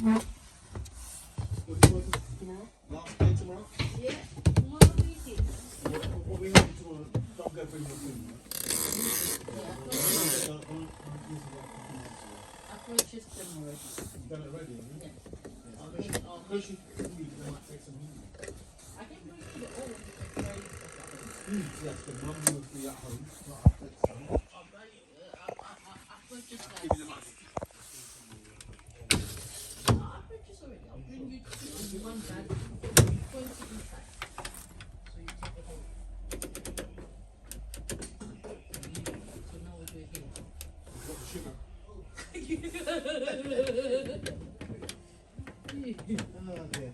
What do you want tomorrow? Last day tomorrow? Yeah, tomorrow meeting. What we have tomorrow? Don't go bring your food. I purchased them already. You've done it already, haven't you? Yeah. I'll Because bring it on. you might take some meat. I can bring it all because very Yes, the mum will be at home. Not after it's done. I'll buy it. I purchased that. Give you the money. No, I purchased already. I'll bring you two in one bag. 20 inside. So you take the whole. So now we'll do it here. Got the sugar. Oh dear.